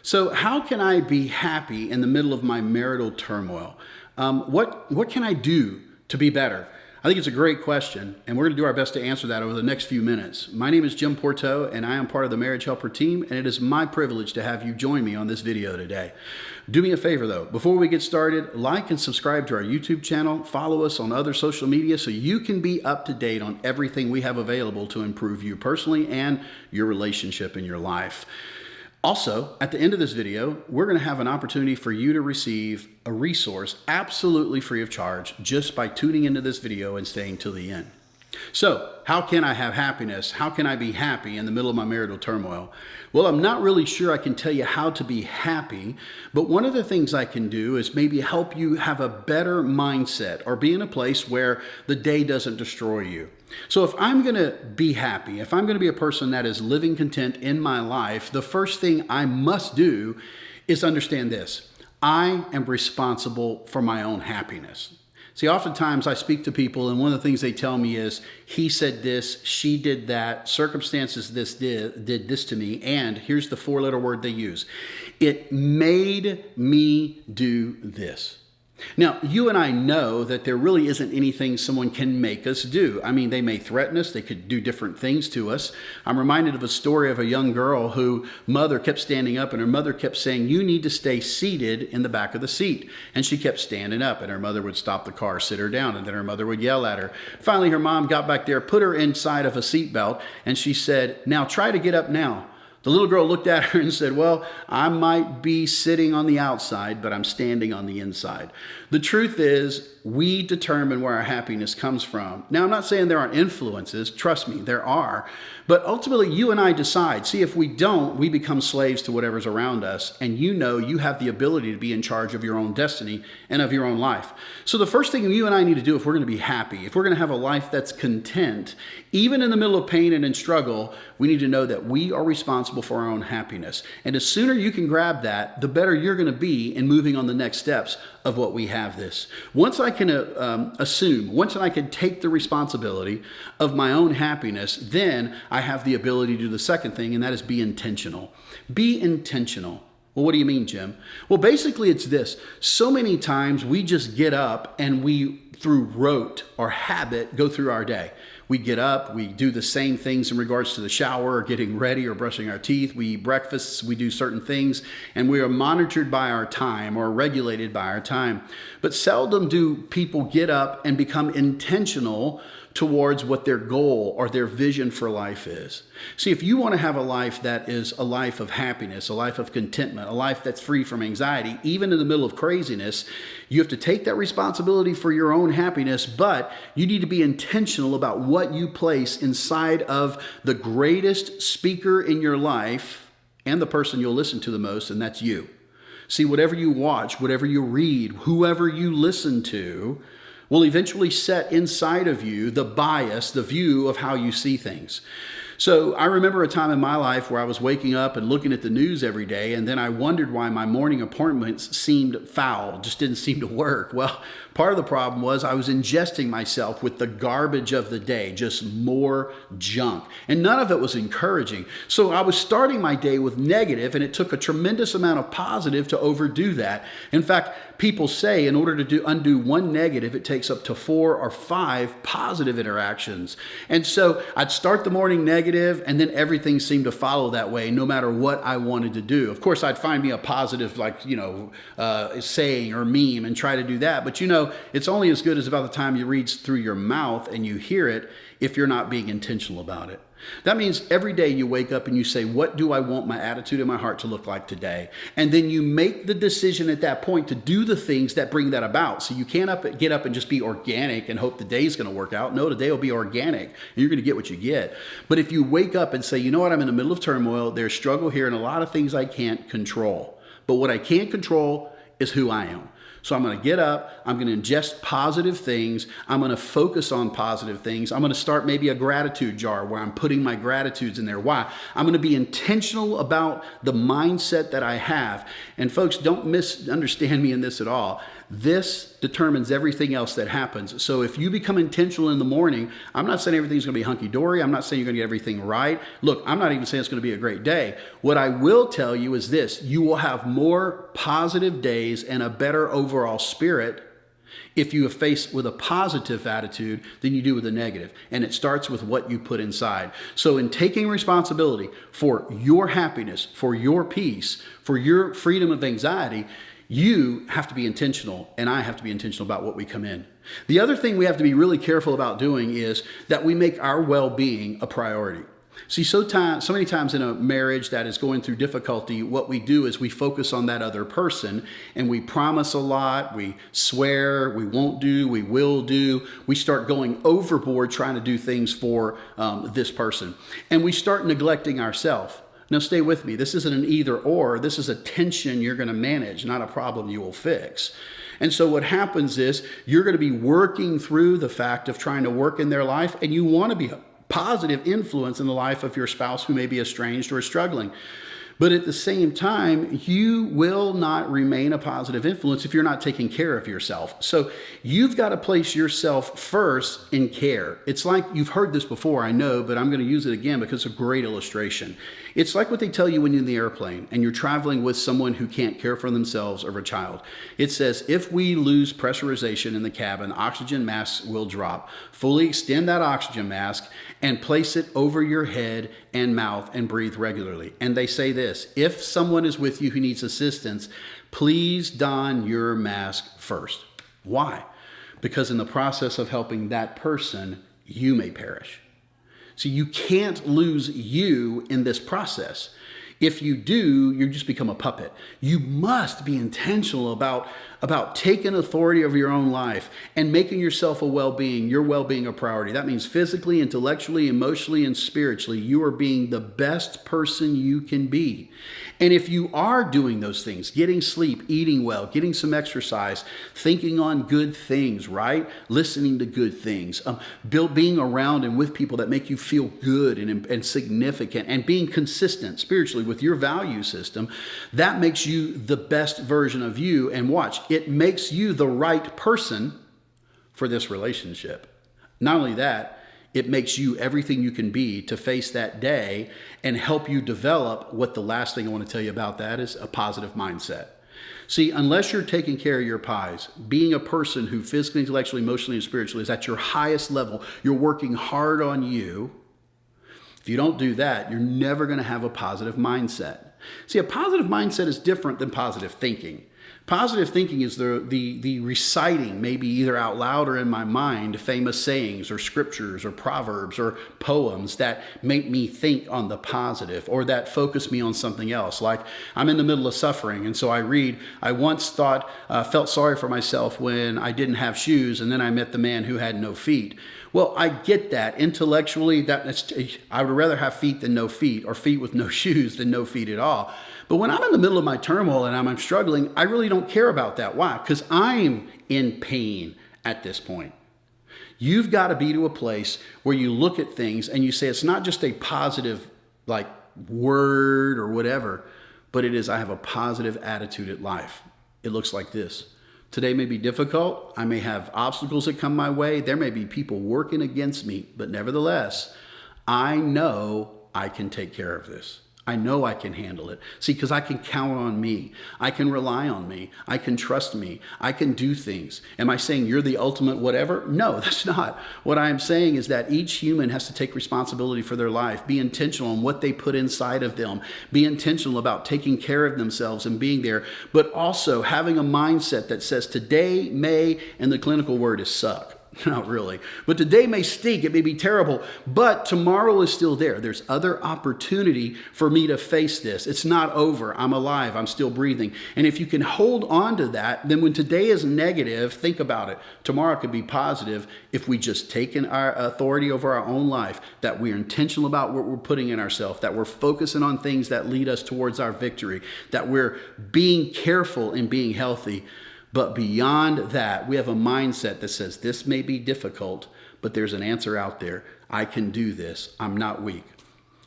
So how can I be happy in the middle of my marital turmoil? What can I do to be better? I think it's a great question, and we're going to do our best to answer that over the next few minutes. My name is Jim Porto, and I am part of the Marriage Helper team, and it is my privilege to have you join me on this video today. Do me a favor, though. Before we get started, like and subscribe to our YouTube channel. Follow us on other social media so you can be up to date on everything we have available to improve you personally and your relationship in your life. Also, at the end of this video, we're going to have an opportunity for you to receive a resource absolutely free of charge just by tuning into this video and staying till the end. So, how can I have happiness? How can I be happy in the middle of my marital turmoil? Well, I'm not really sure I can tell you how to be happy, but one of the things I can do is maybe help you have a better mindset or be in a place where the day doesn't destroy you. So if I'm going to be happy, if I'm going to be a person that is living content in my life, the first thing I must do is understand this. I am responsible for my own happiness. See, oftentimes I speak to people and one of the things they tell me is, he said this, she did that, circumstances did this to me, and here's the four-letter word they use. It made me do this. Now, you and I know that there really isn't anything someone can make us do. I mean, they may threaten us. They could do different things to us. I'm reminded of a story of a young girl whose mother kept standing up and her mother kept saying, you need to stay seated in the back of the seat. And she kept standing up and her mother would stop the car, sit her down, and then her mother would yell at her. Finally, her mom got back there, put her inside of a seatbelt, and she said, now try to get up now. The little girl looked at her and said, well, I might be sitting on the outside, but I'm standing on the inside. The truth is, we determine where our happiness comes from. Now, I'm not saying there aren't influences. Trust me, there are. But ultimately, you and I decide. See, if we don't, we become slaves to whatever's around us. And you know you have the ability to be in charge of your own destiny and of your own life. So the first thing you and I need to do if we're going to be happy, if we're going to have a life that's content, even in the middle of pain and in struggle, we need to know that we are responsible for our own happiness. And the sooner you can grab that, the better you're going to be in moving on the next steps of what we have this. Once I can once I can take the responsibility of my own happiness, then I have the ability to do the second thing, and that is be intentional. Be intentional. Well, what do you mean, Jim? Well, basically it's this. So many times we just get up and we, through rote or habit, go through our day. We get up, we do the same things in regards to the shower or getting ready or brushing our teeth. We eat breakfasts, we do certain things, and we are monitored by our time or regulated by our time. But seldom do people get up and become intentional towards what their goal or their vision for life is. See, if you want to have a life that is a life of happiness, a life of contentment, a life that's free from anxiety, even in the middle of craziness, you have to take that responsibility for your own happiness, but you need to be intentional about what you place inside of the greatest speaker in your life and the person you'll listen to the most, and that's you. See, whatever you watch, whatever you read, whoever you listen to, will eventually set inside of you the bias, the view of how you see things. So I remember a time in my life where I was waking up and looking at the news every day, and then I wondered why my morning appointments seemed foul, just didn't seem to work. Well, part of the problem was I was ingesting myself with the garbage of the day, just more junk. And none of it was encouraging. So I was starting my day with negative, and it took a tremendous amount of positive to overdo that. In fact, people say in order to undo one negative, it takes up to 4 or 5 positive interactions. And so I'd start the morning negative, and then everything seemed to follow that way, no matter what I wanted to do. Of course, I'd find me a positive, saying or meme and try to do that. But it's only as good as about the time you read through your mouth and you hear it if you're not being intentional about it. That means every day you wake up and you say, what do I want my attitude and my heart to look like today? And then you make the decision at that point to do the things that bring that about. So you can't get up and just be organic and hope the day's going to work out. No, the day will be organic and you're going to get what you get. But if you wake up and say, you know what, I'm in the middle of turmoil, there's struggle here and a lot of things I can't control. But what I can't control is who I am. So I'm going to get up, I'm going to ingest positive things, I'm going to focus on positive things, I'm going to start maybe a gratitude jar where I'm putting my gratitudes in there. Why? I'm going to be intentional about the mindset that I have. And folks, don't misunderstand me in this at all. This determines everything else that happens. So if you become intentional in the morning, I'm not saying everything's going to be hunky-dory. I'm not saying you're going to get everything right. Look, I'm not even saying it's going to be a great day. What I will tell you is this: you will have more positive days and a better overall spirit if you are faced with a positive attitude than you do with a negative. And it starts with what you put inside. So in taking responsibility for your happiness, for your peace, for your freedom of anxiety, you have to be intentional, and I have to be intentional about what we come in. The other thing we have to be really careful about doing is that we make our well-being a priority. See, so many times in a marriage that is going through difficulty, what we do is we focus on that other person, and we promise a lot, we swear, we won't do, we will do. We start going overboard trying to do things for this person, and we start neglecting ourselves. Now stay with me. This isn't an either or. This is a tension you're going to manage, not a problem you will fix. And so what happens is you're going to be working through the fact of trying to work in their life, and you want to be a positive influence in the life of your spouse who may be estranged or struggling. But at the same time, you will not remain a positive influence if you're not taking care of yourself. So you've got to place yourself first in care. It's like, you've heard this before, I know, but I'm going to use it again because it's a great illustration. It's like what they tell you when you're in the airplane and you're traveling with someone who can't care for themselves or a child. It says, if we lose pressurization in the cabin, oxygen masks will drop. Fully extend that oxygen mask and place it over your head and mouth and breathe regularly. And they say this: if someone is with you who needs assistance, please don your mask first. Why? Because in the process of helping that person, you may perish. So you can't lose you in this process. If you do, you just become a puppet. You must be intentional about taking authority over your own life and making yourself your well-being a priority. That means physically, intellectually, emotionally, and spiritually, you are being the best person you can be. And if you are doing those things, getting sleep, eating well, getting some exercise, thinking on good things, right? Listening to good things, being around and with people that make you feel good and significant, and being consistent spiritually with your value system, that makes you the best version of you. And watch, it makes you the right person for this relationship. Not only that, it makes you everything you can be to face that day and help you develop what the last thing I want to tell you about that is: a positive mindset. See, unless you're taking care of your pies, being a person who physically, intellectually, emotionally, and spiritually is at your highest level, you're working hard on you. If you don't do that, you're never going to have a positive mindset. See, a positive mindset is different than positive thinking. Positive thinking is the reciting, maybe either out loud or in my mind, famous sayings or scriptures or proverbs or poems that make me think on the positive or that focus me on something else. Like, I'm in the middle of suffering, and so I read, I once felt sorry for myself when I didn't have shoes, and then I met the man who had no feet. Well, I get that. Intellectually, I would rather have feet than no feet, or feet with no shoes than no feet at all. But when I'm in the middle of my turmoil and I'm struggling, I really don't care about that. Why? Because I'm in pain at this point. You've got to be to a place where you look at things and you say, it's not just a positive word or whatever, but it is, I have a positive attitude at life. It looks like this. Today may be difficult. I may have obstacles that come my way. There may be people working against me, but nevertheless, I know I can take care of this. I know I can handle it. See, because I can count on me. I can rely on me. I can trust me. I can do things. Am I saying you're the ultimate whatever? No, that's not. What I'm saying is that each human has to take responsibility for their life, be intentional on what they put inside of them, be intentional about taking care of themselves and being there, but also having a mindset that says today may, and the clinical word is suck. Not really. But today may stink. It may be terrible. But tomorrow is still there. There's other opportunity for me to face this. It's not over. I'm alive. I'm still breathing. And if you can hold on to that, then when today is negative, think about it. Tomorrow could be positive if we just take our authority over our own life, that we're intentional about what we're putting in ourselves, that we're focusing on things that lead us towards our victory, that we're being careful and being healthy. But beyond that, we have a mindset that says this may be difficult, but there's an answer out there. I can do this. I'm not weak.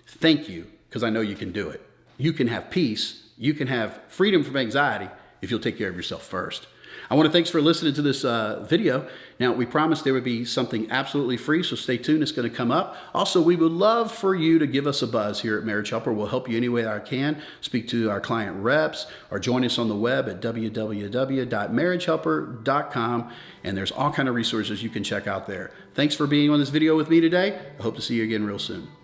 Thank you, because I know you can do it. You can have peace. You can have freedom from anxiety if you'll take care of yourself first. I want to thanks for listening to this video. Now, we promised there would be something absolutely free, so stay tuned. It's going to come up. Also, we would love for you to give us a buzz here at Marriage Helper. We'll help you any way I can. Speak to our client reps or join us on the web at www.marriagehelper.com. And there's all kinds of resources you can check out there. Thanks for being on this video with me today. I hope to see you again real soon.